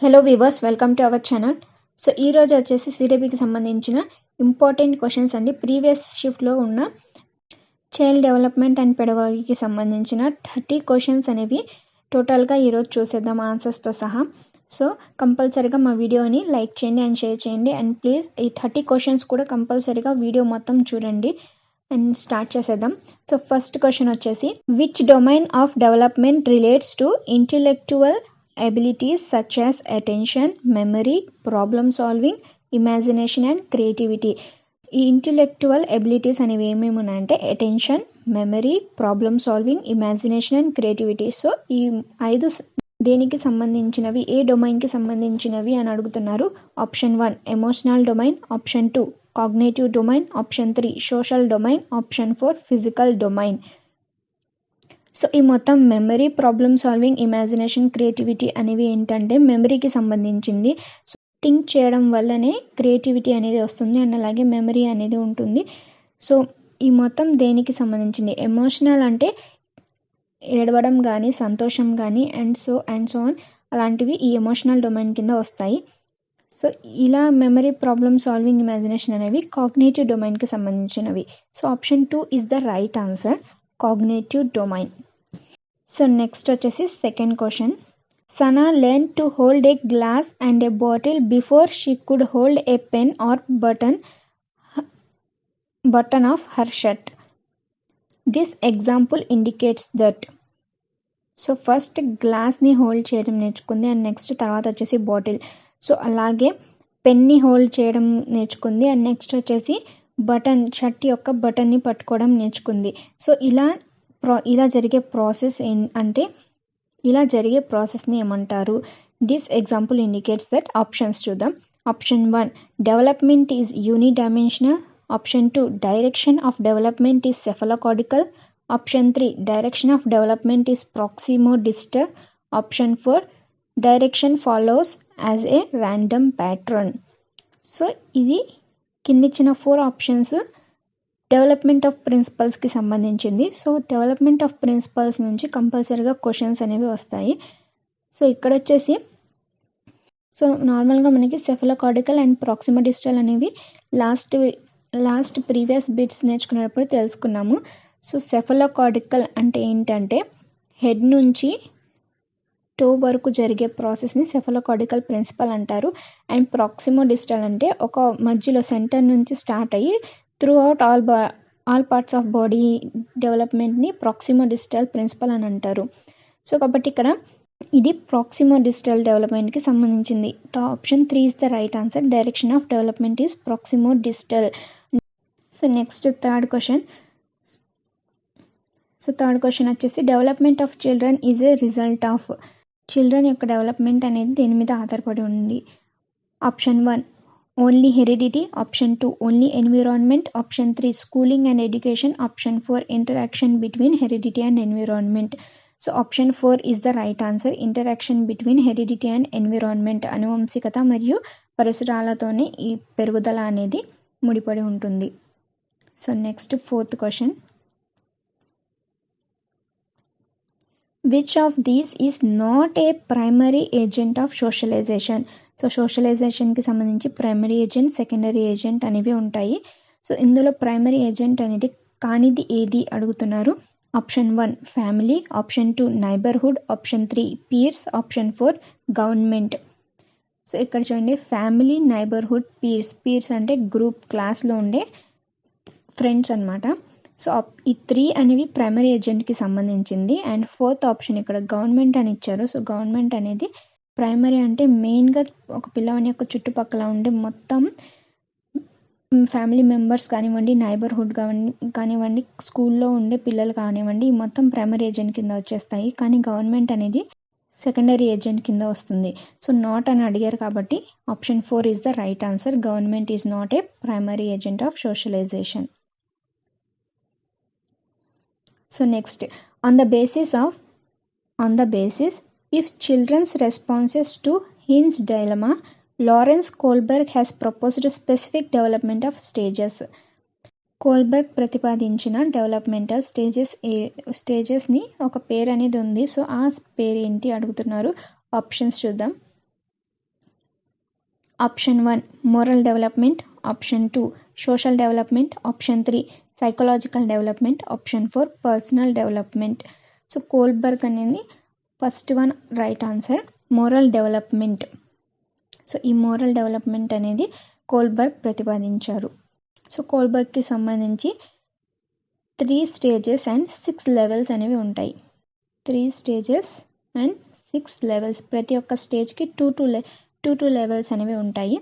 Hello weavers, welcome to our channel. So ఈరోజు వచ్చేసి సిడిపికి సంబంధించిన ఇంపార్టెంట్ క్వశ్చన్స్ అండి. ప్రీవియస్ షిఫ్ట్లో ఉన్న చైల్డ్ డెవలప్మెంట్ అండ్ పెడగాగికి సంబంధించిన 30 క్వశ్చన్స్ అనేవి టోటల్గా ఈరోజు చూసేద్దాం ఆన్సర్స్తో సహా. సో కంపల్సరీగా మా వీడియోని లైక్ చేయండి అండ్ షేర్ చేయండి. అండ్ ప్లీజ్ ఈ 30 క్వశ్చన్స్ కూడా కంపల్సరీగా వీడియో మొత్తం చూడండి అండ్ స్టార్ట్ చేసేద్దాం. సో ఫస్ట్ క్వశ్చన్ వచ్చేసి, which domain of development relates to intellectual abilities such as attention, memory, problem solving, imagination and creativity. ఈ ఇంటెలెక్చువల్ ఎబిలిటీస్ అనేవి ఏమేమి ఉన్నాయంటే attention, memory, problem solving, imagination and creativity. So ఈ 5 దేనికి సంబంధించినవి, ఏ డొమైన్కి సంబంధించినవి అని అడుగుతున్నారు. Option 1 emotional domain, option 2 cognitive domain, option 3 social domain, option 4 physical domain. So ఈ మొత్తం memory, problem solving, imagination, creativity అనేవి ఏంటంటే మెమరీకి సంబంధించింది. సో థింక్ చేయడం వల్లనే క్రియేటివిటీ అనేది వస్తుంది అండ్ అలాగే మెమరీ అనేది ఉంటుంది. సో ఈ మొత్తం దేనికి సంబంధించింది. ఎమోషనల్ అంటే ఏడవడం కానీ, సంతోషం కానీ అండ్ సో ఆన్ అలాంటివి ఈ ఎమోషనల్ డొమైన్ కింద వస్తాయి. సో ఇలా మెమరీ, ప్రాబ్లమ్ సాల్వింగ్, ఇమాజినేషన్ అనేవి కాగ్నేటివ్ డొమైన్కి సంబంధించినవి. So option 2 is the right answer, cognitive domain. So next వచ్చేసి second question, Sana learn to hold a glass and a bottle before she could hold a pen or button of her shirt. This example indicates that. So first గ్లాస్ని hold చేయడం నేర్చుకుంది and next తర్వాత వచ్చేసి bottle. So అలాగే పెన్ని hold చేయడం నేర్చుకుంది and next వచ్చేసి shirt యొక్క బటన్ని పట్టుకోవడం నేర్చుకుంది. సో ఇలా జరిగే ప్రాసెస్ అంటే ఇలా జరిగే ప్రాసెస్ని ఏమంటారు. This example indicates that. Options చూద్దాం. Option 1 development is unidimensional, option 2 direction of development is cephalocaudal, option 3 direction of development is proximodistal, option 4 direction follows as a random pattern. So ఇది కిందిచ్చిన 4 ఆప్షన్స్ డెవలప్మెంట్ ఆఫ్ ప్రిన్సిపల్స్కి సంబంధించింది. So development of principles నుంచి కంపల్సరీగా questions అనేవి వస్తాయి. So ఇక్కడ వచ్చేసి సో నార్మల్గా మనకి సెఫలోకార్టికల్ అండ్ ప్రాక్సిమోడిస్టల్ అనేవి లాస్ట్ ప్రీవియస్ బిట్స్ నేర్చుకునేటప్పుడు తెలుసుకున్నాము. సో సెఫలోకార్టికల్ అంటే ఏంటంటే హెడ్ నుంచి టో వరకు జరిగే ప్రాసెస్ని సెఫలోకార్టికల్ ప్రిన్సిపల్ అంటారు. అండ్ ప్రాక్సిమోడిస్టల్ అంటే ఒక మధ్యలో సెంటర్ నుంచి స్టార్ట్ అయ్యి throughout all parts of body డెవలప్మెంట్ని ప్రాక్సిమోడిస్టల్ ప్రిన్సిపల్ అని అంటారు. సో కాబట్టి ఇక్కడ ఇది ప్రాక్సిమోడిస్టల్ డెవలప్మెంట్కి సంబంధించింది. Option 3 is the right answer, direction of development is proximodistal. So next third question. So third question వచ్చేసి, development of children is a result of. Children యొక్క డెవలప్మెంట్ అనేది దేని మీద ఆధారపడి ఉంది. Option 1 only heredity, option 2 only environment, option 3 schooling and education, option 4 interaction between heredity and environment. So option 4 is the right answer, interaction between heredity and environment. అనువంశికత మరియు పరిసరాలతోనే ఈ పెరుగుదల అనేది ముడిపడి ఉంటుంది. So next fourth question, which of these is not a primary agent of socialisation. So సోషలైజేషన్కి సంబంధించి ప్రైమరీ ఏజెంట్, సెకండరీ ఏజెంట్ అనేవి ఉంటాయి. సో ఇందులో ప్రైమరీ ఏజెంట్ అనేది కానిది ఏది అడుగుతున్నారు. Option 1 family, option 2 neighbourhood, option 3 peers, option 4 government. So ఇక్కడ చూడండి, ఫ్యామిలీ, నైబర్హుడ్, పీర్స్ అంటే గ్రూప్, క్లాస్లో ఉండే ఫ్రెండ్స్ అనమాట. సో ఈ 3 అనేవి ప్రైమరీ ఏజెంట్కి సంబంధించింది. అండ్ ఫోర్త్ ఆప్షన్ ఇక్కడ గవర్నమెంట్ అని ఇచ్చారు. సో గవర్నమెంట్ అనేది ప్రైమరీ అంటే మెయిన్గా ఒక పిల్లవాని యొక్క చుట్టుపక్కల ఉండే మొత్తం ఫ్యామిలీ మెంబర్స్ కానివ్వండి, నైబర్హుడ్ కానివ్వండి, స్కూల్లో ఉండే పిల్లలు కానివ్వండి, ఈ మొత్తం ప్రైమరీ ఏజెంట్ కింద వచ్చేస్తాయి. కానీ గవర్నమెంట్ అనేది సెకండరీ ఏజెంట్ కింద వస్తుంది. సో నాట్ అని అడిగారు కాబట్టి option 4 is the right answer, government is not a primary agent of socialisation. So next, on the basis, if children's responses to Hein's dilemma, Lawrence Kohlberg has proposed a specific development of stages. Kohlberg ప్రతిపాదించిన developmental స్టేజెస్ని ఒక పేరు అనేది ఉంది. So ఆ పేరు ఏంటి అడుగుతున్నారు. Options చూద్దాం. Option 1 moral development, option 2 social development, option 3 psychological development, option 4 personal development. So Kohlberg అనేది first one right answer, moral development. So ఈ మోరల్ డెవలప్మెంట్ అనేది కోల్బర్గ్ ప్రతిపాదించారు. సో కోల్బర్గ్కి సంబంధించి 3 స్టేజెస్ అండ్ 6 లెవెల్స్ అనేవి ఉంటాయి. 3 స్టేజెస్ అండ్ 6 లెవెల్స్, ప్రతి ఒక్క స్టేజ్కి టూ లెవెల్స్ అనేవి ఉంటాయి.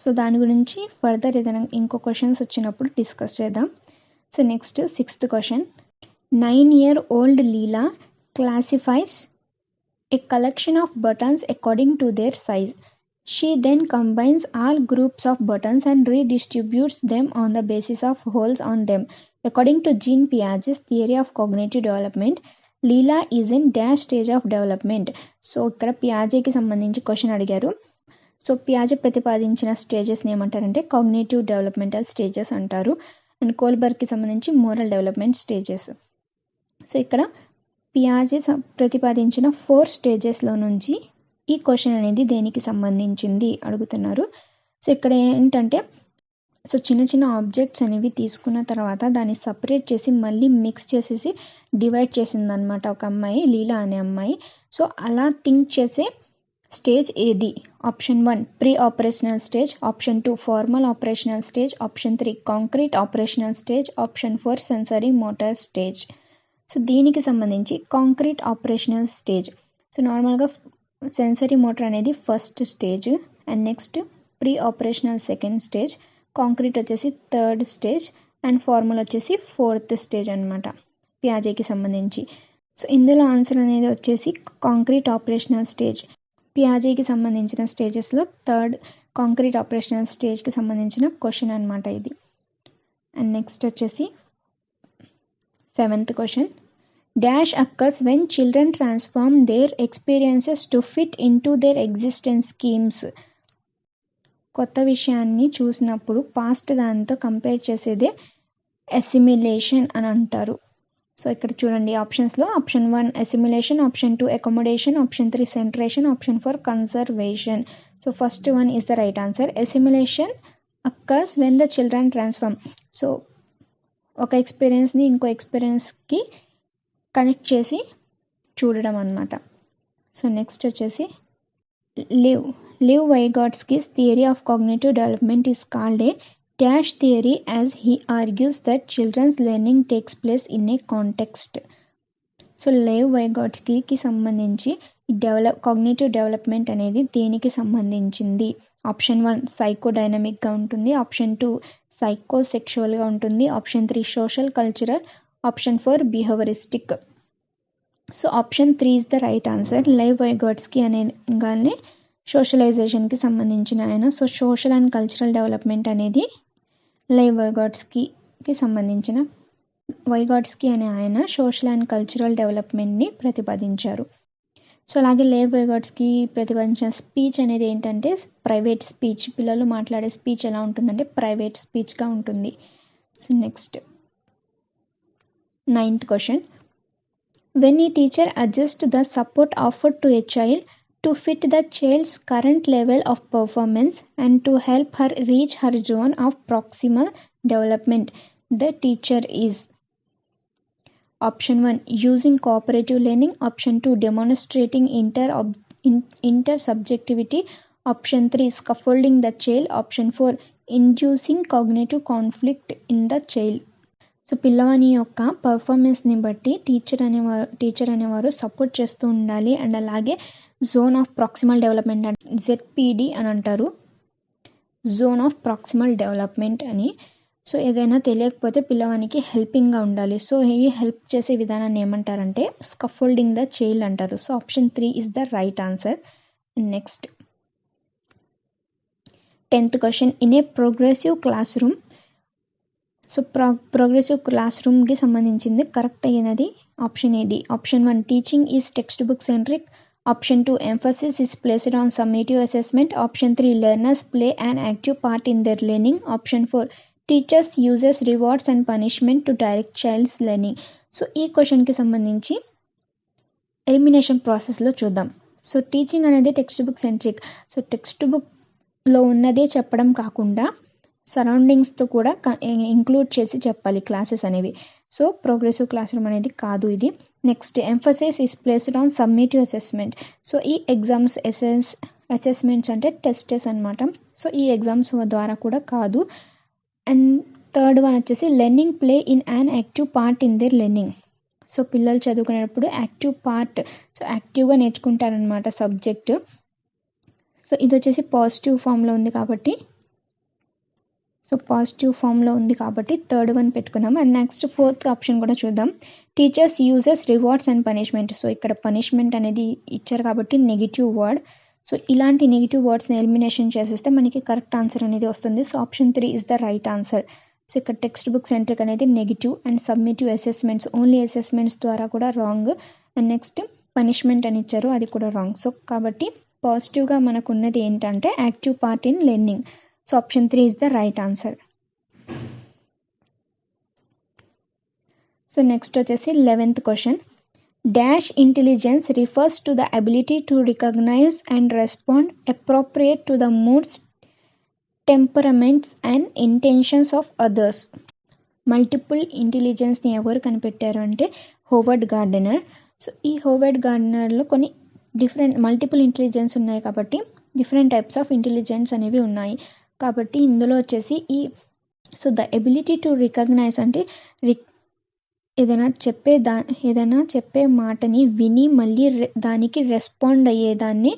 సో దాని గురించి ఫర్దర్ ఏదైనా ఇంకో క్వశ్చన్స్ వచ్చినప్పుడు డిస్కస్ చేద్దాం. So next 6th question. 9-year-old Leela classifies a collection of buttons according to their size. She then combines all groups of buttons and redistributes them on the basis of holes on them. According to Jean Piaget's theory of cognitive development, Leela is in dash stage of development. So ఇక్కడ పియాజేకి సంబంధించి question అడిగారు. So పియాజే ప్రతిపాదించిన స్టేజెస్ని ఏమంటారంటే cognitive developmental stages అంటారు. And కోల్బర్గ్కి సంబంధించి moral development stages. So ఇక్కడ పియాజే ప్రతిపాదించిన 4 స్టేజెస్లో నుంచి ఈ క్వశ్చన్ అనేది దేనికి సంబంధించింది అడుగుతున్నారు. సో ఇక్కడ ఏంటంటే సో చిన్న చిన్న ఆబ్జెక్ట్స్ అనేవి తీసుకున్న తర్వాత దాన్ని సపరేట్ చేసి మళ్ళీ మిక్స్ చేసేసి డివైడ్ చేసిందనమాట ఒక అమ్మాయి, లీలా అనే అమ్మాయి. సో అలా థింక్ చేసే స్టేజ్ ఏది? Option 1 pre operational stage, option 2 formal operational stage, option 3 concrete operational stage, option 4 sensory motor stage. So దీనికి సంబంధించి కాంక్రీట్ ఆపరేషనల్ స్టేజ్. సో నార్మల్గా సెన్సరీ మోటార్ అనేది first stage and next pre operational second stage, concrete వచ్చేసి third stage and formal వచ్చేసి 4th stage అనమాట పియాజేకి సంబంధించి. So ఇందులో answer అనేది వచ్చేసి కాంక్రీట్ ఆపరేషనల్ స్టేజ్. పియాజేకి సంబంధించిన స్టేజెస్లో థర్డ్ కాంక్రీట్ ఆపరేషనల్ స్టేజ్కి సంబంధించిన క్వశ్చన్ అనమాట ఇది. అండ్ నెక్స్ట్ వచ్చేసి 7th question. Dash occurs when children transform their experiences to fit into their existence schemes. కొత్త విషయాన్ని చూసినప్పుడు పాస్ట్ దానితో కంపేర్ చేసేదే అసిమిలేషన్ అని అంటారు. సో ఇక్కడ చూడండి ఆప్షన్స్లో option 1 assimilation, option 2 accommodation, option 3 centration, option 4 conservation. So first one is the right answer. Assimilation occurs when the children transform. So ఒక ఎక్స్పీరియన్స్ని ఇంకో ఎక్స్పీరియన్స్కి కనెక్ట్ చేసి చూడడం అన్నమాట. సో నెక్స్ట్ వచ్చేసి Lev Vygotsky's theory of cognitive development is called a dash theory as he argues that children's learning takes place in a context. So Lev వైగాట్స్కీకి సంబంధించి కాగ్నిటివ్ డెవలప్మెంట్ అనేది దేనికి సంబంధించింది? ఆప్షన్ 1 సైకో డైనమిక్గా ఉంటుంది, ఆప్షన్ 2 సైకో సెక్షువల్గా ఉంటుంది, option 3 social cultural, option 4 behaviouristic. So option 3 is the right answer. Lev Vygotsky అనేగానే సోషలైజేషన్కి సంబంధించిన ఆయన. So social and cultural development అనేది లైవ్ వైగాట్స్కీకి సంబంధించిన. వైగాట్స్కీ అనే ఆయన సోషల్ అండ్ కల్చరల్ డెవలప్మెంట్ని ప్రతిపాదించారు. సో అలాగే లైవ్ వైగాట్స్కీ ప్రతిపాదించిన స్పీచ్ అనేది ఏంటంటే ప్రైవేట్ స్పీచ్. పిల్లలు మాట్లాడే స్పీచ్ ఎలా ఉంటుందంటే ప్రైవేట్ స్పీచ్గా ఉంటుంది. So next 9th question. When a teacher adjusts the support offered to a child to fit the child's current level of performance and to help her reach her zone of proximal development, the teacher is option 1 using cooperative learning, option 2 demonstrating intersubjectivity, option 3 scaffolding the child, option 4 inducing cognitive conflict in the child. So పిల్లవాని యొక్క పర్ఫార్మెన్స్ని బట్టి teacher అనేవారు support చేస్తూ ఉండాలి. And అలాగే zone of proximal development అంటే ZPD అని అంటారు, జోన్ ఆఫ్ ప్రాక్సిమల్ డెవలప్మెంట్ అని. సో ఏదైనా తెలియకపోతే పిల్లవానికి హెల్పింగ్గా ఉండాలి. సో ఈ హెల్ప్ చేసే విధానాన్ని ఏమంటారంటే స్కఫోల్డింగ్ ద చైల్డ్ అంటారు. So option 3 is the right answer. Next 10th question. In a progressive classroom. So progressive class రూమ్కి సంబంధించింది కరెక్ట్ అయినది ఆప్షన్ ఏది? Option 1 teaching is textbook centric, option 2 emphasis is placed on summative assessment, option 3 learners play and active part in their learning, option 4 teachers uses rewards and punishment to direct child's learning. So ఈ క్వశ్చన్కి సంబంధించి elimination ప్రాసెస్లో చూద్దాం. So teaching అనేది text book centric. So text బుక్లో ఉన్నదే చెప్పడం కాకుండా సరౌండింగ్స్తో కూడా ఇంక్లూడ్ చేసి చెప్పాలి క్లాసెస్ అనేవి. సో ప్రోగ్రెసివ్ క్లాస్ రూమ్ అనేది కాదు ఇది. Next emphasis is placed on summative assessment. So ఈ ఎగ్జామ్స్ అసెస్మెంట్స్ అంటే టెస్టెస్ అనమాట. సో ఈ ఎగ్జామ్స్ ద్వారా కూడా కాదు. అండ్ థర్డ్ వన్ వచ్చేసి learning play in an active part in there learning. So పిల్లలు చదువుకునేటప్పుడు యాక్టివ్ పార్ట్, సో యాక్టివ్గా నేర్చుకుంటారనమాట సబ్జెక్ట్. సో ఇది వచ్చేసి పాజిటివ్ ఫామ్లో ఉంది కాబట్టి థర్డ్ వన్ పెట్టుకున్నాం. అండ్ నెక్స్ట్ ఫోర్త్ ఆప్షన్ కూడా చూద్దాం. Teachers uses rewards and punishment. So ఇక్కడ పనిష్మెంట్ అనేది ఇచ్చారు కాబట్టి నెగిటివ్ వర్డ్. సో ఇలాంటి నెగిటివ్ వర్డ్స్ని ఎలిమినేషన్ చేసేస్తే మనకి కరెక్ట్ ఆన్సర్ అనేది వస్తుంది. So option 3 is the right answer. So ఇక్కడ టెక్స్ట్ బుక్ సెంట్రిక్ అనేది negative and summative assessments, only assessments ద్వారా కూడా రాంగ్. అండ్ నెక్స్ట్ పనిష్మెంట్ అని ఇచ్చారు, అది కూడా రాంగ్. సో కాబట్టి పాజిటివ్గా మనకు ఉన్నది ఏంటంటే active part in learning. So option 3 is the right answer. So next వచ్చేసి 11th question. Dash intelligence refers to the ability to recognise and respond appropriate to the moods, temperaments and intentions of others. Multiple ఇంటెలిజెన్స్ని ఎవరు కనిపెట్టారు అంటే Howard Gardner. సో ఈ హోవర్డ్ గార్డెనర్లో కొన్ని డిఫరెంట్ మల్టిపుల్ ఇంటెలిజెన్స్ ఉన్నాయి కాబట్టి డిఫరెంట్ టైప్స్ ఆఫ్ ఇంటెలిజెన్స్ అనేవి ఉన్నాయి. కాబట్టి ఇందులో వచ్చేసి so the ability to recognize అంటే ఏదైనా చెప్పే మాటని విని మళ్ళీ దానికి రెస్పాండ్ అయ్యేదాన్ని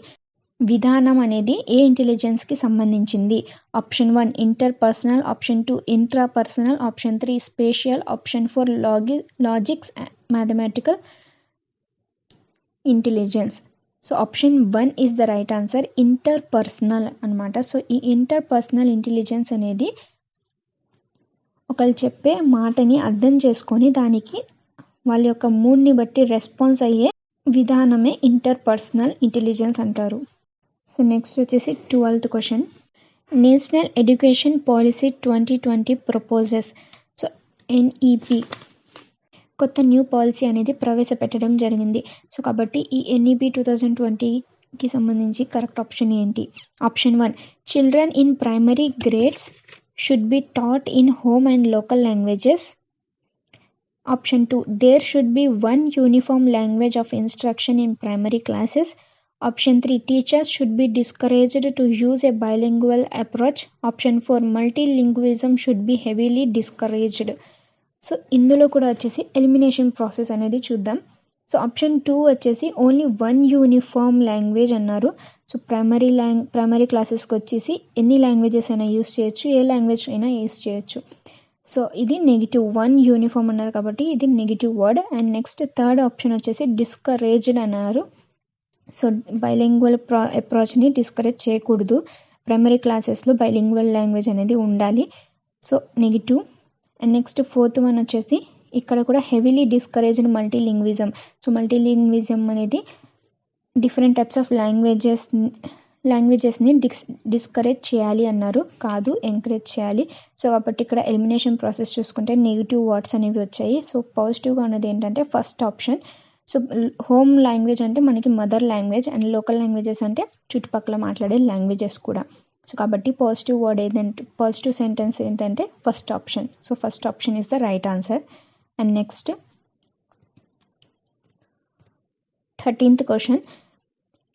విధానం అనేది ఏ ఇంటెలిజెన్స్కి సంబంధించింది. Option 1 interpersonal, option 2 intrapersonal, option 3 spatial, option 4 logics mathematical intelligence. So option 1 is the right answer, interpersonal అనమాట. సో ఈ ఇంటర్పర్సనల్ ఇంటెలిజెన్స్ అనేది ఒకళ్ళు చెప్పే మాటని అర్థం చేసుకొని దానికి వాళ్ళ యొక్క మూడ్ని బట్టి రెస్పాన్స్ అయ్యే విధానమే ఇంటర్పర్సనల్ ఇంటెలిజెన్స్ అంటారు. సో నెక్స్ట్ వచ్చేసి 12th question. National education policy 2020 proposes. So NEP కొత్త న్యూ పాలసీ అనేది ప్రవేశపెట్టడం జరిగింది. సో కాబట్టి ఈ ఎన్ఈపి 2020కి సంబంధించి కరెక్ట్ ఆప్షన్ ఏంటి? Option 1 children in primary grades should be taught in home and local languages. Option 2 there should be one uniform language of instruction in primary classes. Option 3 teachers should be discouraged to use a bilingual approach. Option 4 multilingualism should be heavily discouraged. So ఇందులో కూడా వచ్చేసి elimination process అనేది చూద్దాం. So option 2 వచ్చేసి only one uniform language అన్నారు. So primary క్లాసెస్కి వచ్చేసి ఎన్ని లాంగ్వేజెస్ అయినా యూస్ చేయొచ్చు, ఏ లాంగ్వేజ్ అయినా యూస్ చేయొచ్చు. సో ఇది నెగిటివ్, వన్ యూనిఫామ్ అన్నారు కాబట్టి ఇది negative word. And next third option వచ్చేసి డిస్కరేజ్డ్ అన్నారు. సో బైలింగ్వల్ అప్రోచ్ని డిస్కరేజ్ చేయకూడదు, ప్రైమరీ క్లాసెస్లో బైలింగ్వల్ లాంగ్వేజ్ అనేది ఉండాలి. So negative. And next fourth one వచ్చేసి ఇక్కడ కూడా హెవీలీ డిస్కరేజ్డ్ మల్టీలింగ్విజం. సో మల్టీలింగ్విజం అనేది డిఫరెంట్ టైప్స్ ఆఫ్ లాంగ్వేజెస్ని డిస్కరేజ్ చేయాలి అన్నారు, కాదు ఎంకరేజ్ చేయాలి. సో కాబట్టి ఇక్కడ ఎలిమినేషన్ ప్రాసెస్ చూసుకుంటే నెగిటివ్ వర్డ్స్ అనేవి వచ్చాయి. సో పాజిటివ్గా ఉన్నది ఏంటంటే first option. So home language అంటే మనకి mother language, and local languages అంటే చుట్టుపక్కల మాట్లాడే లాంగ్వేజెస్ కూడా. సో కాబట్టి పాజిటివ్ వర్డ్ ఏదంటే పాజిటివ్ సెంటెన్స్ ఏంటంటే first option. So first option is the right answer. And next 13th question.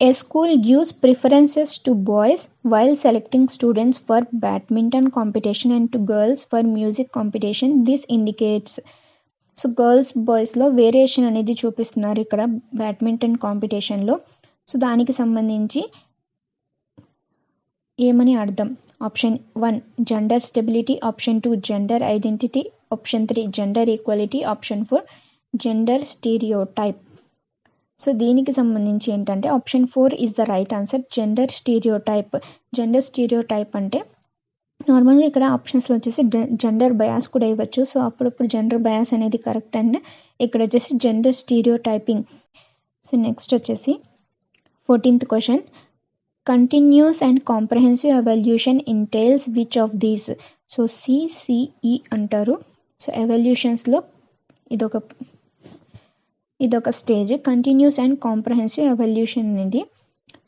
A school gives preferences to boys while selecting students for badminton competition and to girls for music competition. This indicates. So girls బాయ్స్లో variation అనేది చూపిస్తున్నారు ఇక్కడ badminton కాంపిటీషన్లో. So దానికి సంబంధించి ఏమని అర్థం? Option 1 gender stability, option 2 gender identity, option 3 gender equality, option 4 gender stereotype. So దీనికి సంబంధించి ఏంటంటే option 4 is the right answer, gender stereotype. Gender stereotype అంటే నార్మల్గా ఇక్కడ ఆప్షన్స్లో వచ్చేసి జెండర్ బయాస్ కూడా ఇవ్వచ్చు. సో అప్పుడప్పుడు జెండర్ బయాస్ అనేది కరెక్ట్, అండ్ ఇక్కడ వచ్చేసి జెండర్ స్టీరియోటైపింగ్. సో నెక్స్ట్ వచ్చేసి 14th question. Continuous and comprehensive evaluation entails which of these? So CCE అంటారు. సో ఎవాల్యూషన్స్లో ఇదొక stage. Continuous and comprehensive evaluation అనేది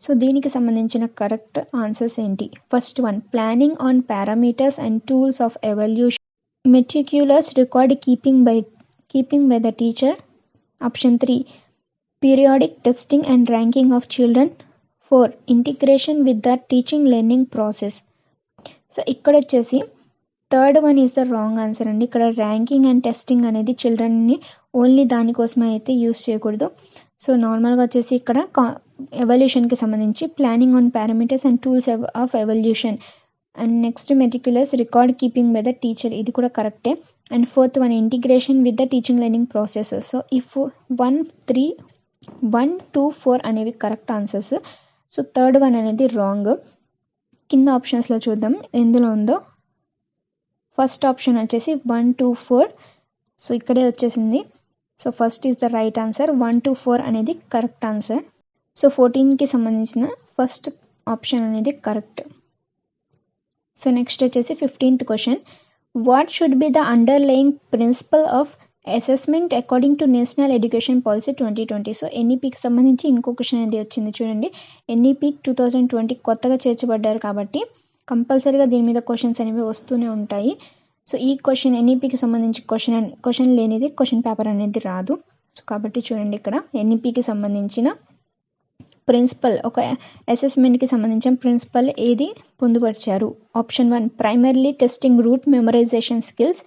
సో దీనికి సంబంధించిన కరెక్ట్ ఆన్సర్స్ ఏంటి? First one, planning on parameters and tools of evaluation, meticulous record keeping by the teacher. Option 3, periodic testing and ranking of children. 4, integration with the teaching learning process. So ఇక్కడ వచ్చేసి third one is the wrong answer అండి. ఇక్కడ ranking and testing అనేది చిల్డ్రన్ని only దానికోసమే అయితే use చేయకూడదు. So నార్మల్గా వచ్చేసి ఇక్కడ ఎవల్యూషన్కి సంబంధించి planning on parameters and tools of evolution, and next meticulous record keeping by the teacher, ఇది కూడా కరెక్టే. And fourth one, integration with the teaching learning process. So if 1, 3, 1, 2, 4 అనేవి correct answers. So third one అనేది wrong. కింద ఆప్షన్స్లో చూద్దాం ఎందులో ఉందో. ఫస్ట్ ఆప్షన్ వచ్చేసి 1, 2, 4. సో ఇక్కడే వచ్చేసింది. So first is the right answer. 1, 2, 4 అనేది కరెక్ట్ ఆన్సర్. సో 14కి సంబంధించిన ఫస్ట్ ఆప్షన్ అనేది కరెక్ట్. సో నెక్స్ట్ వచ్చేసి 15th question, what should be the underlying principle of assessment according to national education policy 2020. So ఎన్ఈపికి సంబంధించి ఇంకో క్వశ్చన్ అనేది వచ్చింది చూడండి. ఎన్ఈపి 2020 కొత్తగా చేర్చబడ్డారు కాబట్టి కంపల్సరీగా దీని మీద క్వశ్చన్స్ అనేవి వస్తూనే ఉంటాయి. సో ఈ క్వశ్చన్ ఎన్ఈపికి సంబంధించి క్వశ్చన్ లేనిది క్వశ్చన్ పేపర్ అనేది రాదు. సో కాబట్టి చూడండి ఇక్కడ ఎన్ఈపికి సంబంధించిన ప్రిన్సిపల్, ఒక అసెస్మెంట్కి సంబంధించిన ప్రిన్సిపల్ ఏది పొందుపరిచారు? Option 1, primarily testing rote memorization skills.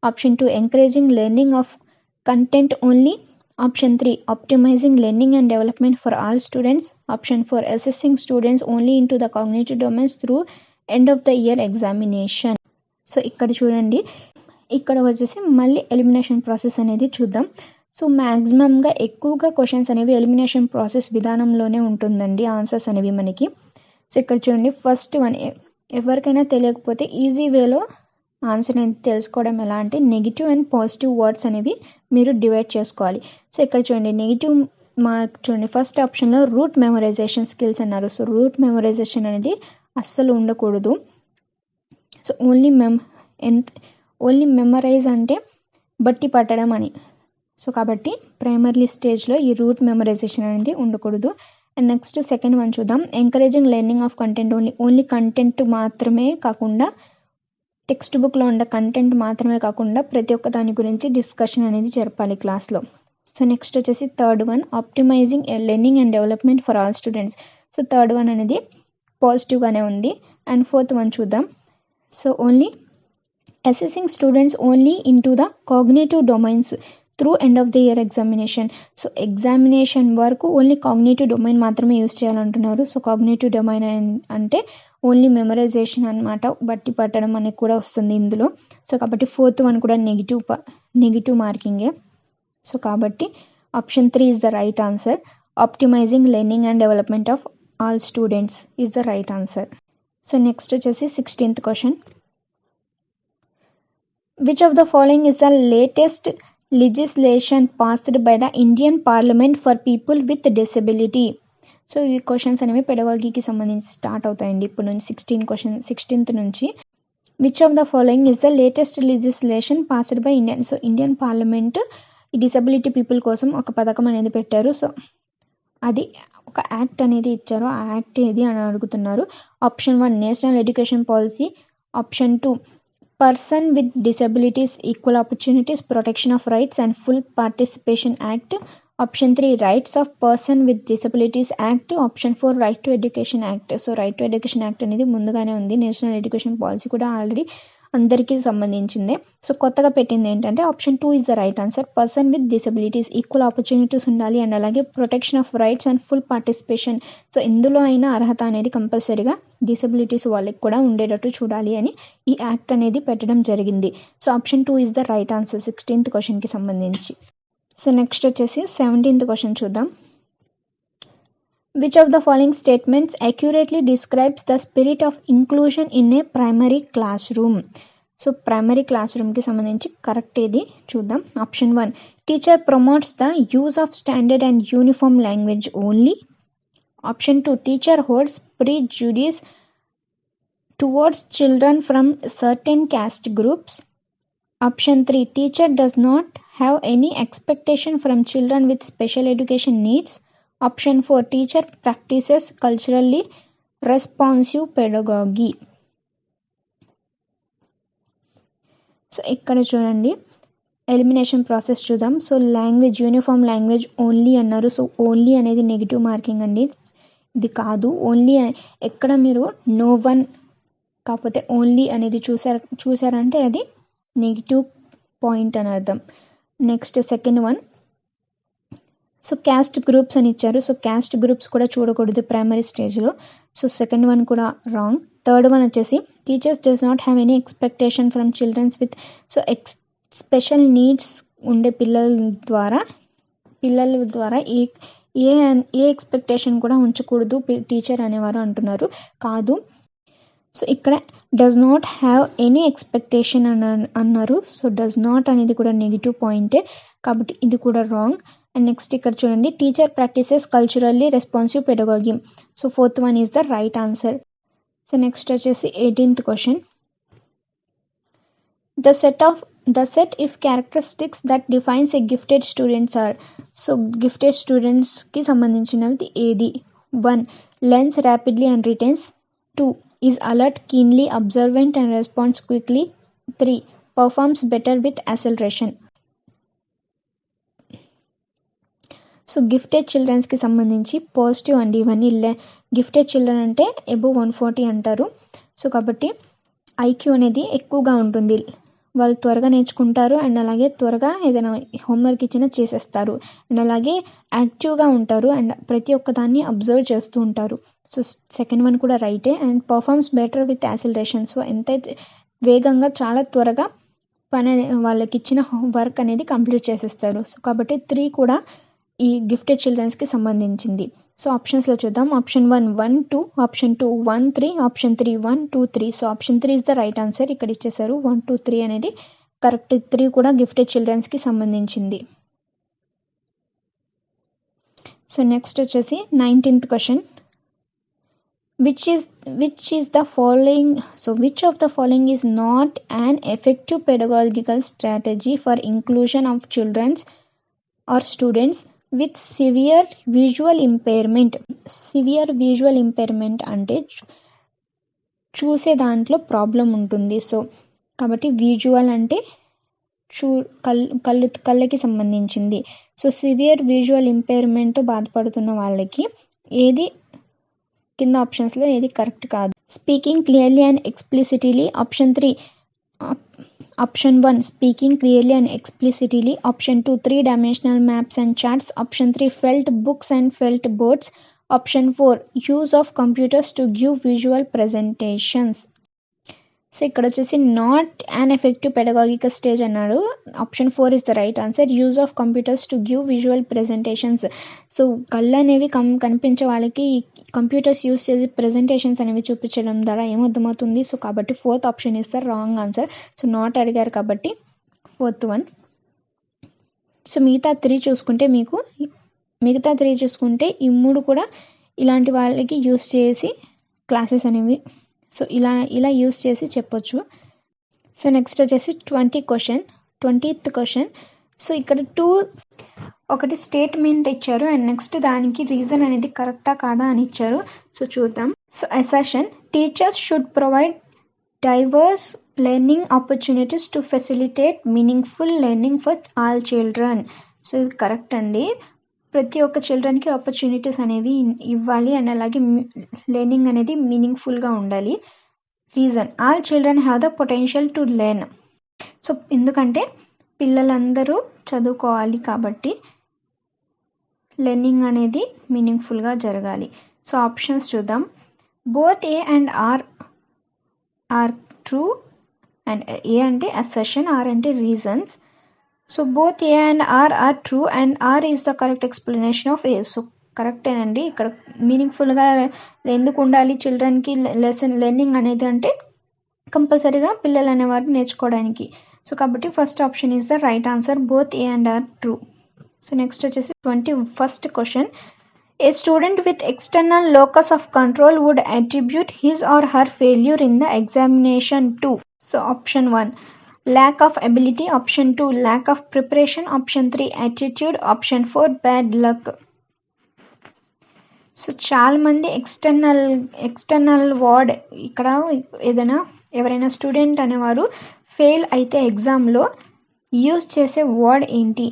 Option 2, encouraging learning of content only. Option 3, optimizing learning and development for all students. Option 4, assessing students only in to the cognitive domains through end of the year examination. So ఇక్కడ చూడండి, ఇక్కడ వచ్చేసి మళ్ళీ elimination process అనేది చూద్దాం. So మ్యాక్సిమంగా ఎక్కువగా questions అనేవి elimination process విధానంలోనే ఉంటుందండి ఆన్సర్స్ అనేవి మనకి. సో ఇక్కడ చూడండి ఫస్ట్ వన్, ఎవరికైనా తెలియకపోతే ఈజీ వేలో ఆన్సర్ అనేది తెలుసుకోవడం ఎలా అంటే నెగిటివ్ అండ్ పాజిటివ్ వర్డ్స్ అనేవి మీరు డివైడ్ చేసుకోవాలి. సో ఇక్కడ చూడండి నెగిటివ్ మార్క్ చూడండి, ఫస్ట్ ఆప్షన్లో రూట్ మెమరైజేషన్ స్కిల్స్ అన్నారు. సో రూట్ మెమరైజేషన్ అనేది అస్సలు ఉండకూడదు. సో ఓన్లీ మెమరైజ్ అంటే బట్టి పట్టడం అని. సో కాబట్టి ప్రైమరీ స్టేజ్లో ఈ రూట్ మెమరైజేషన్ అనేది ఉండకూడదు. అండ్ నెక్స్ట్ సెకండ్ వన్ చూద్దాం, encouraging learning of content only content మాత్రమే కాకుండా, టెక్స్ట్ బుక్లో ఉన్న కంటెంట్ మాత్రమే కాకుండా ప్రతి ఒక్క దాని గురించి డిస్కషన్ అనేది జరపాలి క్లాస్లో. సో నెక్స్ట్ వచ్చేసి third one, optimising learning and development for all students. So third one అనేది పాజిటివ్గానే ఉంది. అండ్ ఫోర్త్ వన్ చూద్దాం, so only assessing students only in to the cognitive domains through end of the year examination. So examination వరకు only cognitive domain మాత్రమే use చేయాలంటున్నారు. So cognitive domain అంటే only memorisation అనమాట, బట్టి పట్టడం అనేది కూడా వస్తుంది ఇందులో. సో కాబట్టి ఫోర్త్ వన్ కూడా నెగిటివ్ మార్కింగే. సో కాబట్టి option 3 is the right answer. Optimising learning and development of all students is the right answer. So next వచ్చేసి 16th question, which of the following is the latest legislation passed by the Indian parliament for people with disability. So ఈ questions అనేవి పెడగాగికి సంబంధించి start అవుతాయండి ఇప్పుడు నుంచి 16th నుంచి. Which of the following is the latest legislation passed by Indian. So Indian parliament ఈ disability people కోసం ఒక పథకం అనేది పెట్టారు. సో అది ఒక యాక్ట్ అనేది ఇచ్చారు, ఆ యాక్ట్ ఏది అని అడుగుతున్నారు. Option 1, national education policy. Option 2, person with disabilities equal opportunities protection of rights and full participation act. Option 3, rights of person with disabilities act. Option 4, right to education act. So right to education act అనేది ముందుగానే ఉంది, national education policy కూడా already అందరికీ సంబంధించిందే. So కొత్తగా పెట్టింది ఏంటంటే option 2 is the right answer. Person with disabilities equal opportunities ఉండాలి అండ్ అలాగే protection of rights and full participation. So ఎందులో అయినా అర్హత అనేది కంపల్సరీగా డిసెబిలిటీస్ వాళ్ళకి కూడా ఉండేటట్టు చూడాలి అని ఈ యాక్ట్ అనేది పెట్టడం జరిగింది. So option 2 is the right answer 16th క్వశ్చన్కి సంబంధించి. సో నెక్స్ట్ వచ్చేసి 17th క్వశ్చన్ చూద్దాం. Which of the following statements accurately describes the spirit of inclusion in a primary classroom. So primary class రూమ్కి సంబంధించి కరెక్ట్ ఏది చూద్దాం. Option 1, teacher promotes the use of standard and uniform language only. Option 2, teacher holds prejudice towards children from certain caste groups. Option 3, teacher does not have any expectation from children with special education needs. Option 4, teacher practices culturally responsive pedagogy. So ఇక్కడ చూడండి elimination process చూద్దాం. So language, uniform language only అన్నారు. So only అనేది negative marking అండి, ఇది కాదు. Only ఎక్కడ మీరు నో వన్ కాకపోతే ఓన్లీ అనేది చూసారంటే అది నెగిటివ్ పాయింట్ అని అర్థం. Next second one, so caste groups అని ఇచ్చారు. సో క్యాస్ట్ గ్రూప్స్ కూడా చూడకూడదు ప్రైమరీ స్టేజ్లో. సో సెకండ్ వన్ కూడా రాంగ్. థర్డ్ వన్ వచ్చేసి teachers does not have any expectation from childrens with, so special needs ఉండే పిల్లల ద్వారా ఏ ఎక్స్పెక్టేషన్ కూడా ఉంచకూడదు టీచర్ అనేవారు అంటున్నారు. కాదు. సో ఇక్కడ does not have any expectation అన్నారు. సో డస్ నాట్ అనేది కూడా నెగిటివ్ పాయింటే, కాబట్టి ఇది కూడా రాంగ్. అండ్ నెక్స్ట్ ఇక్కడ చూడండి teacher practices culturally responsive pedagogy. So fourth one is the right answer. So next వచ్చేసి 18th question, the set if characteristics that defines a gifted students are. So gifted స్టూడెంట్స్కి సంబంధించినది ఏది? 1, learns rapidly and retains. 2, is alert, keenly observant and responds quickly. 3, performs better with acceleration. So gifted చిల్డ్రన్స్కి సంబంధించి positive అండి ఇవన్నీ. Gifted children అంటే above 140 అంటారు. So కాబట్టి ఐక్యూ అనేది ఎక్కువగా ఉంటుంది, వాళ్ళు త్వరగా నేర్చుకుంటారు అండ్ అలాగే త్వరగా ఏదైనా హోంవర్క్ ఇచ్చినా చేసేస్తారు అండ్ అలాగే యాక్టివ్గా ఉంటారు అండ్ ప్రతి ఒక్క దాన్ని అబ్జర్వ్ చేస్తూ ఉంటారు. సో సెకండ్ వన్ కూడా రైటే. And performs better with యాసిలరేషన్. So ఎంతైతే వేగంగా చాలా త్వరగా వాళ్ళకి ఇచ్చిన వర్క్ అనేది కంప్లీట్ చేసేస్తారు. సో కాబట్టి 3 కూడా ఈ గిఫ్టెడ్ చిల్డ్రన్స్కి సంబంధించింది. సో ఆప్షన్స్లో చూద్దాం. Option 1, 1, 2, option 2, 1, 3, option 3, 1, 2, 3. So option 3 is the right answer. ఇక్కడ ఇచ్చేసారు 1, 2, 3 అనేది కరెక్ట్. 3 కూడా గిఫ్టెడ్ చిల్డ్రన్స్కి సంబంధించింది. సో నెక్స్ట్ వచ్చేసి 19th question, which of the following is not an effective pedagogical strategy for inclusion of children or students with severe visual impairment. అంటే చూసే దాంట్లో problem ఉంటుంది. సో కాబట్టి విజువల్ అంటే కళ్ళకి సంబంధించింది. సో సివియర్ విజువల్ ఇంపైర్మెంట్తో బాధపడుతున్న వాళ్ళకి ఏది కింద ఆప్షన్స్లో ఏది కరెక్ట్ కాదు? Speaking clearly and explicitly. Option 3, option 1, speaking clearly and explicitly. Option 2, 3-dimensional maps and charts. Option 3, felt books and felt boards. Option 4, use of computers to give visual presentations. So ఇక్కడ వచ్చేసి not an effective pedagogical stage అన్నాడు. Option 4 is the right answer. Use of computers to give visual presentations. So కళ్ళు అనేవి కనిపించే వాళ్ళకి computers use చేసి presentations అనేవి చూపించడం ద్వారా ఏమర్థమవుతుంది? సో కాబట్టి 4th option is the wrong answer. So not అడిగారు కాబట్టి 4th వన్. సో మిగతా 3 చూసుకుంటే ఈ 3 కూడా ఇలాంటి వాళ్ళకి యూజ్ చేసి క్లాసెస్ అనేవి సో ఇలా యూజ్ చేసి చెప్పొచ్చు. సో నెక్స్ట్ వచ్చేసి 20th క్వశ్చన్. సో ఇక్కడ ఒకటి స్టేట్మెంట్ ఇచ్చారు అండ్ నెక్స్ట్ దానికి రీజన్ అనేది కరెక్టా కాదా అని ఇచ్చారు. సో చూద్దాం. So assertion, teachers should provide divorce learning opportunities to facilitate meaningful learning for all children. So ఇది కరెక్ట్ అండి. ప్రతి ఒక్క చిల్డ్రన్కి ఆపర్చునిటీస్ అనేవి ఇవ్వాలి అండ్ అలాగే లెర్నింగ్ అనేది మీనింగ్ఫుల్గా ఉండాలి. Reason, all children have the potential to learn. So ఎందుకంటే పిల్లలందరూ చదువుకోవాలి కాబట్టి లెర్నింగ్ అనేది మీనింగ్ఫుల్గా జరగాలి. సో ఆప్షన్స్ చూద్దాం. Both A and R true. And A అంటే అసర్షన్, ఆర్ అంటే reasons. So both A and R true and R is the correct explanation of A. So కరెక్టేనండి. ఇక్కడ మీనింగ్ఫుల్గా ఎందుకు ఉండాలి చిల్డ్రన్కి లెర్నింగ్ అనేది అంటే కంపల్సరీగా పిల్లలు అనేవారు నేర్చుకోవడానికి. సో కాబట్టి first option is the right answer. Both A and R true. So next వచ్చేసి 21st question, a student with external locus of control would attribute his or her failure in the examination to. So option 1, lack of ability. Option 2, lack of preparation. Option 3, attitude. Option 4, bad luck. So చాలామంది external word ఇక్కడ ఎవరైనా student అనేవారు fail అయితే ఎగ్జామ్లో use చేసే word ఏంటి?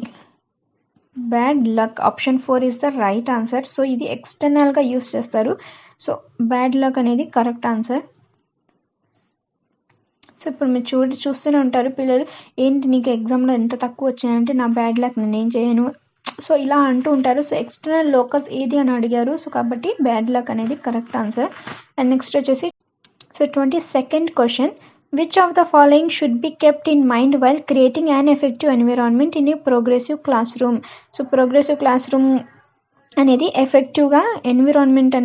Bad luck. Option 4 is the right answer. So ఇది ఎక్స్టర్నల్గా use చేస్తారు. సో బ్యాడ్ లక్ అనేది కరెక్ట్ ఆన్సర్. సో ఇప్పుడు మీరు చూస్తూనే ఉంటారు పిల్లలు, ఏంటి నీకు ఎగ్జామ్లో ఎంత తక్కువ వచ్చాయంటే నా బ్యాడ్ లక్ నేనేం చేయను, సో ఇలా అంటూ ఉంటారు. సో ఎక్స్టర్నల్ లోకస్ ఏది అని అడిగారు. సో కాబట్టి బ్యాడ్ లక్ అనేది కరెక్ట్ ఆన్సర్. అండ్ నెక్స్ట్ వచ్చేసి 22nd question, which of the following should be kept in mind while creating an effective environment in a progressive classroom? So progressive class room అనేది ఎఫెక్టివ్గా environment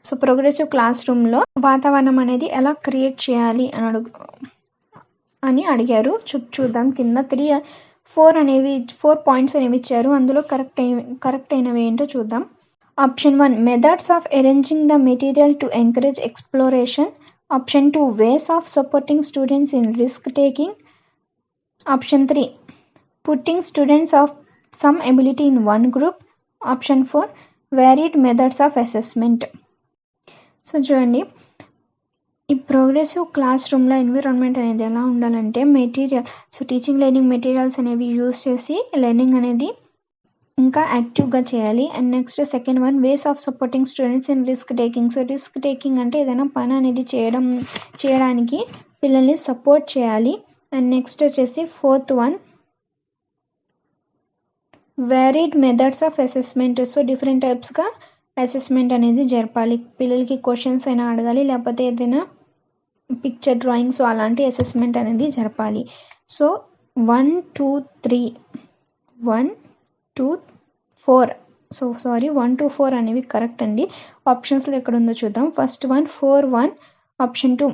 so progressive class రూమ్లో వాతావరణం అనేది ఎలా create చేయాలి అని అడిగారు. చూద్దాం. కింద 4 పాయింట్స్ అనేవి ఇచ్చారు. అందులో కరెక్ట్ అయినవి ఏంటో చూద్దాం. Option 1, methods of arranging the material to encourage exploration. Option 2, ways of supporting students in risk taking. Option 3, putting students of some ability in one group. Option 4, varied methods of assessment. So చూడండి, ఈ progressive class రూమ్లో environment అనేది ఎలా ఉండాలంటే teaching learning materials అనేవి use చేసి learning అనేది ఇంకా యాక్టివ్గా చేయాలి. And next second one, ways of supporting students in risk taking. So risk taking అంటే ఏదైనా పని అనేది చేయడానికి పిల్లల్ని సపోర్ట్ చేయాలి. అండ్ నెక్స్ట్ వచ్చేసి fourth one, varied methods of assessment. So different టైప్స్గా అసెస్మెంట్ అనేది జరపాలి. పిల్లలకి క్వశ్చన్స్ అయినా అడగాలి, లేకపోతే ఏదైనా పిక్చర్ డ్రాయింగ్, సో అలాంటి అసెస్మెంట్ అనేది జరపాలి. సో 1, 2, 3 1, 2, 4 1 to 4 అనేవి కరెక్ట్ అండి. ఆప్షన్స్లో ఎక్కడ ఉందో చూద్దాం. First one 4, 1. Option 2,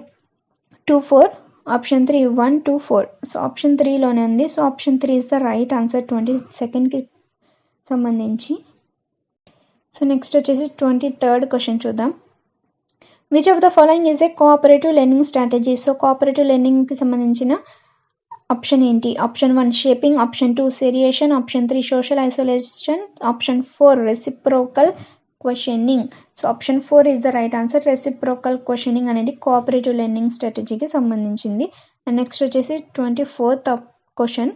2, 4. Option 3, 1, 2, 4. So option 3లోనే ఉంది. So option 3 is the right answer 22ndకి సంబంధించి. సో నెక్స్ట్ వచ్చేసి 23rd క్వశ్చన్ చూద్దాం. Which of the following is a cooperative learning strategy? So cooperative లెర్నింగ్కి సంబంధించిన ఆప్షన్ ఏంటి? Option 1, shaping. Option 2, seriation. Option 3, social isolation. Option 4, reciprocal questioning. So option 4 is the right answer. Reciprocal questioning అనేది cooperative learning స్ట్రాటజీకి సంబంధించింది. And next వచ్చేసి 24th question,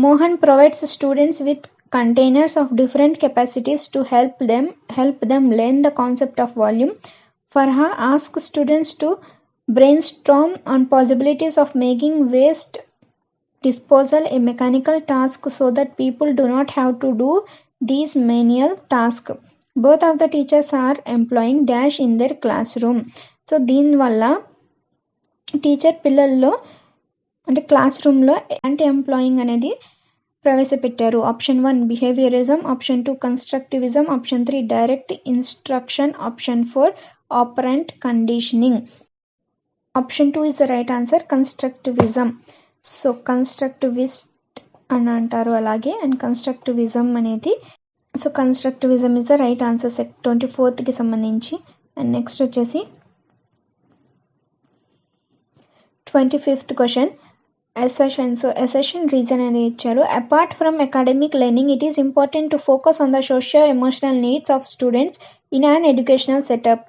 Mohan provides students with containers of different capacities to help them learn the concept of volume. Farha asks students to brainstorm on possibilities of making waste disposal a mechanical task so that people do not have to do these manual tasks. Both of the teachers are employing dash in their classroom. So దీనివల్ల teacher పిల్లల్లో అంటే class రూమ్లో anti employing అనేది ప్రవేశపెట్టారు. Option 1, behaviourism. Option 2, constructivism. Option 3, direct instruction. Option 4, operant conditioning. Option 2 is the right answer, constructivism. So constructivist అని అంటారు అలాగే. And constructivism అనేది constructivism is the right answer 24th సంబంధించి. అండ్ నెక్స్ట్ వచ్చేసి 25th question, assertion. So assertion reason అనేది ఇచ్చారు. Apart from academic learning, it is important to focus on the socio-emotional needs of students in an educational setup.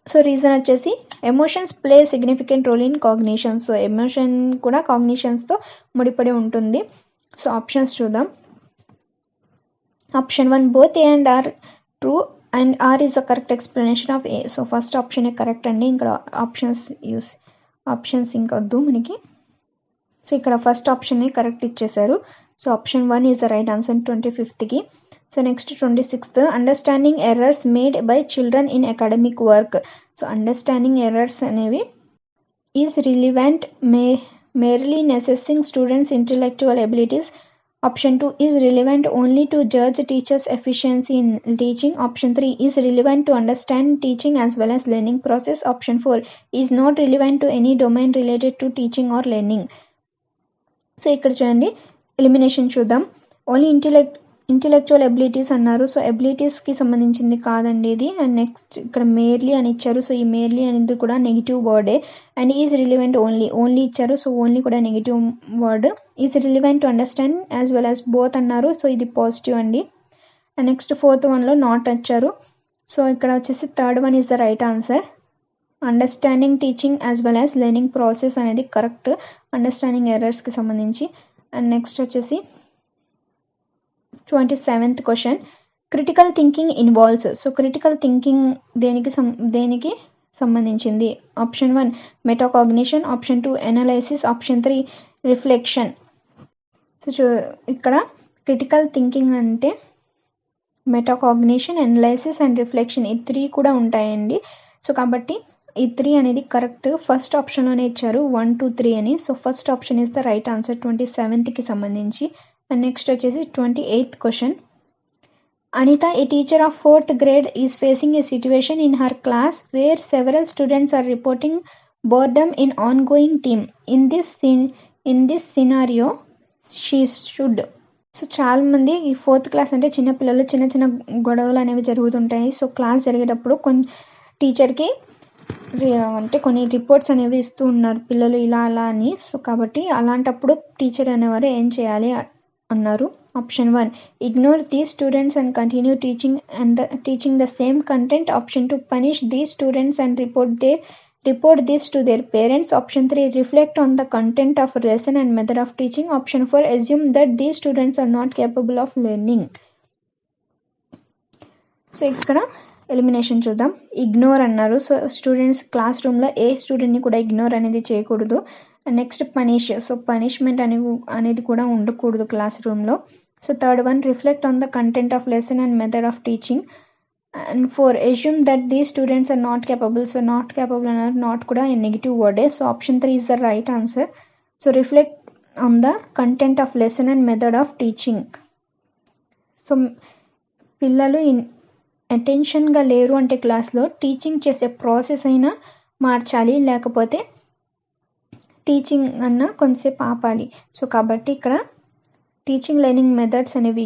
So reason వచ్చేసి emotions play significant role in cognition. So emotion కూడా కాగ్నిషన్స్తో ముడిపడి ఉంటుంది. So options చూద్దాం. Option 1, both A and R true and R is the correct explanation of A. So first ఆప్షనే correct అండి. ఇక్కడ options ఇంకా వద్దు మనకి. సో ఇక్కడ ఫస్ట్ ఆప్షన్ని కరెక్ట్ ఇచ్చేశారు. So option 1 is the right answer 25th. So next 26th, understanding errors made by children in academic work. So understanding errors అనేవి is relevant merely assessing students' intellectual abilities. Option 2 is relevant only to judge teachers' efficiency in teaching. Option 3 is relevant to understand teaching as well as learning process. Option 4 is not relevant to any domain related to teaching or learning. So ఇక్కడ చూడండి, elimination చూద్దాం. Only intellectual abilities అన్నారు. So ఎబిలిటీస్కి సంబంధించింది కాదండి ఇది. And next ఇక్కడ merely అని ఇచ్చారు. సో ఈ మేర్లీ అనేది కూడా నెగిటివ్ వర్డే. అండ్ ఈజ్ రిలివెంట్ ఓన్లీ ఇచ్చారు. సో ఓన్లీ కూడా negative word. Is relevant to understand as well as both అన్నారు. సో ఇది పాజిటివ్ అండి. అండ్ నెక్స్ట్ ఫోర్త్ వన్లో నాట్ ఇచ్చారు. సో ఇక్కడ వచ్చేసి third one is the right answer. Understanding teaching as well as learning process అనేది correct, understanding ఎర్రర్స్కి సంబంధించి. అండ్ నెక్స్ట్ వచ్చేసి 27th question, critical thinking involves. So critical thinking దేనికి సంబంధించింది? Option 1 metacognition, option 2 analysis, option 3 reflection. So ఇక్కడ critical thinking అంటే metacognition, analysis and reflection ఈ 3 కూడా ఉంటాయండి. సో కాబట్టి ఈ 3 అనేది కరెక్ట్. ఫస్ట్ ఆప్షన్లోనే ఇచ్చారు 1, 2, 3 అని. So first option is the right answer 27th సంబంధించి. అండ్ నెక్స్ట్ వచ్చేసి 28th question, Anita, a teacher of 4th grade, is facing a situation in her class where several students are reporting boredom in ongoing theme. In this scenario, she should. So చాలా మంది ఈ 4th class అంటే చిన్నపిల్లలు చిన్న చిన్న గొడవలు అనేవి జరుగుతుంటాయి. సో క్లాస్ జరిగేటప్పుడు టీచర్కి అంటే కొన్ని రిపోర్ట్స్ అనేవి ఇస్తూ ఉన్నారు పిల్లలు ఇలా అలా అని. సో కాబట్టి అలాంటప్పుడు టీచర్ అనేవారు ఏం చేయాలి అన్నారు. Option 1 ignore these students and continue teaching the same content. Option 2 punish these students and report this to their parents. Option 3 reflect on the content of lesson and method of teaching. Option 4 assume that these students are not capable of learning. So ఇక్కడ elimination చూద్దాం. Ignore అన్నారు. So students class రూమ్లో ఏ స్టూడెంట్ని కూడా ignore అనేది చేయకూడదు. Next punish. So punishment అనేది కూడా ఉండకూడదు క్లాస్ రూమ్లో. So third one reflect on the content of lesson and method of teaching. And 4 assume that these students are not capable. So not capable అన్నారు. నాట్ కూడా నెగిటివ్ వర్డే. So option 3 is the right answer. So reflect on the content of lesson and method of teaching. So పిల్లలు అటెన్షన్గా లేరు అంటే క్లాస్లో teaching చేసే process అయినా మార్చాలి, లేకపోతే టీచింగ్ అన్న కొంతసేపు ఆపాలి. సో కాబట్టి ఇక్కడ టీచింగ్ లెర్నింగ్ మెథడ్స్ అనేవి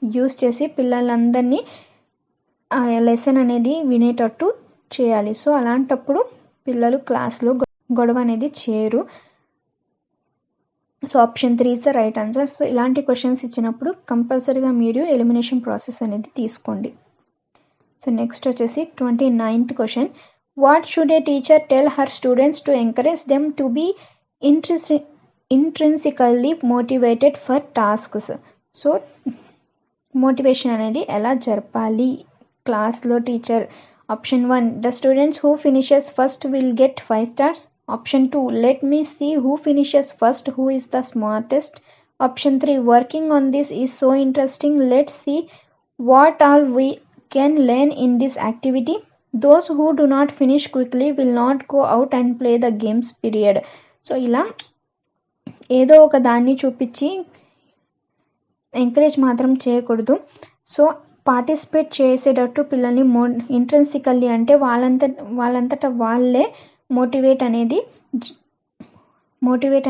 యూస్ చేసి పిల్లలందరినీ ఆ లెసన్ అనేది వినేటట్టు చేయాలి. సో అలాంటప్పుడు పిల్లలు క్లాస్లో గొడవ అనేది చేయరు. So option 3 is the right answer. So ఇలాంటి క్వశ్చన్స్ ఇచ్చినప్పుడు కంపల్సరీగా మీరు ఎలిమినేషన్ ప్రాసెస్ అనేది తీసుకోండి. సో నెక్స్ట్ వచ్చేసి 29th question, what should a teacher tell her students to encourage them to be intrinsically motivated for tasks. So motivation అనేది ఎలా జరపాలి క్లాస్లో teacher? Option 1 the students who finishes first will get 5 stars. Option 2 let me see who finishes first who is the smartest. Option 3 working on this is so interesting let's see what all we can learn in this activity. Those who do not finish quickly will not go out and play the games period. So ఇలా ఏదో ఒక దాన్ని చూపించి encourage మాత్రం చేయకూడదు. So participate చేసేటట్టు పిల్లల్ని intrinsically అంటే వాళ్ళంతటా వాళ్ళే మోటివేట్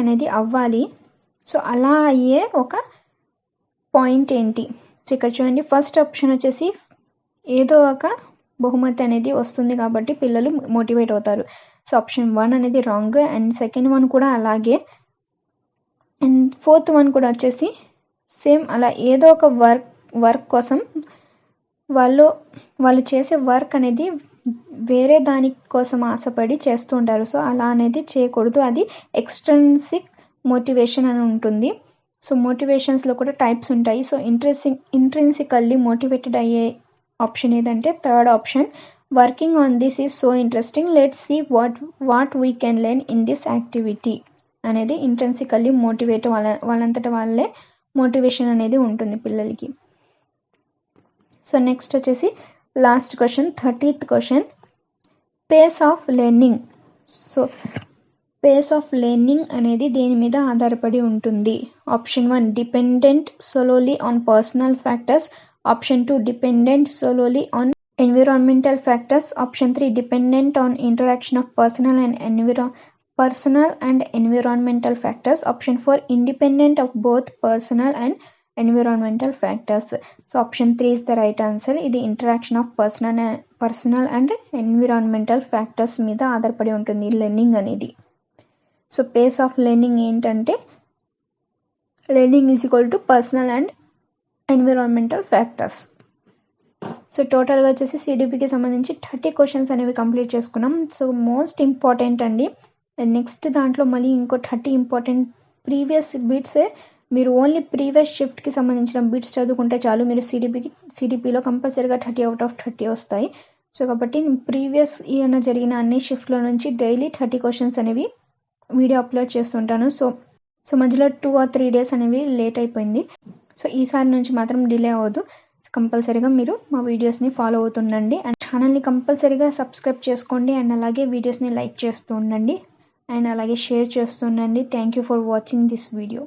అనేది అవ్వాలి. సో అలా అయ్యే ఒక పాయింట్ ఏంటి? సో ఇక్కడ చూడండి, ఫస్ట్ ఆప్షన్ వచ్చేసి ఏదో ఒక బహుమతి అనేది వస్తుంది కాబట్టి పిల్లలు మోటివేట్ అవుతారు. సో ఆప్షన్ 1 అనేది రాంగ్. అండ్ సెకండ్ వన్ కూడా అలాగే. అండ్ ఫోర్త్ వన్ కూడా వచ్చేసి సేమ్ అలా ఏదో ఒక వర్క్ కోసం వాళ్ళు చేసే వర్క్ అనేది వేరే దాని కోసం ఆశపడి చేస్తూ ఉంటారు. సో అలా అనేది చేయకూడదు. అది ఎక్స్ట్రిన్సిక్ మోటివేషన్ అని ఉంటుంది. సో మోటివేషన్స్లో కూడా టైప్స్ ఉంటాయి. సో ఇంట్రిన్సికల్లీ మోటివేటెడ్ అయ్యే ఆప్షన్ ఏదంటే third option, working on this is so interesting let's see what we can learn in this activity అనేది ఇంట్రెన్సికల్లీ మోటివేట్ వాళ్ళంతటా వాళ్ళే మోటివేషన్ అనేది ఉంటుంది పిల్లలకి. సో నెక్స్ట్ వచ్చేసి last question 30th question, pace of learning. So pace of learning అనేది దేని మీద ఆధారపడి ఉంటుంది? Option 1 dependent solely on personal factors. Option 2 dependent solely on environmental factors. Option 3 dependent on interaction of personal and environmental factors. Option 4 independent of both personal and environmental factors. So option 3 is the right answer. ఇది interaction of personal and environmental factors మీద ఆధారపడి ఉంటుంది learning అనేది. So pace of learning ఏంటంటే learning is equal to personal and environmental factors. So టోటల్గా వచ్చేసి సిడిపికి సంబంధించి 30 questions అనేవి కంప్లీట్ చేసుకున్నాం. సో మోస్ట్ ఇంపార్టెంట్ అండి. నెక్స్ట్ దాంట్లో మళ్ళీ ఇంకో 30 ఇంపార్టెంట్ ప్రీవియస్ బిట్సే. మీరు ఓన్లీ ప్రీవియస్ షిఫ్ట్కి సంబంధించిన బిట్స్ చదువుకుంటే చాలు, మీరు సిడిపిలో కంపల్సరీగా 30 అవుట్ ఆఫ్ 30 వస్తాయి. సో కాబట్టి ప్రీవియస్ ఇయర్ జరిగిన అన్ని షిఫ్ట్లో నుంచి డైలీ 30 క్వశ్చన్స్ అనేవి వీడియో అప్లోడ్ చేస్తుంటాను. సో మధ్యలో 2 or 3 days అనేవి లేట్ అయిపోయింది. సో ఈసారి నుంచి మాత్రం డిలే అవ్వదు. కంపల్సరీగా మీరు మా వీడియోస్ని ఫాలో అవుతుండండి అండ్ ఛానల్ని కంపల్సరీగా సబ్స్క్రైబ్ చేసుకోండి అండ్ అలాగే వీడియోస్ని లైక్ చేస్తూ ఉండండి అండ్ అలాగే షేర్ చేస్తూ ఉండండి. Thank you for watching this video.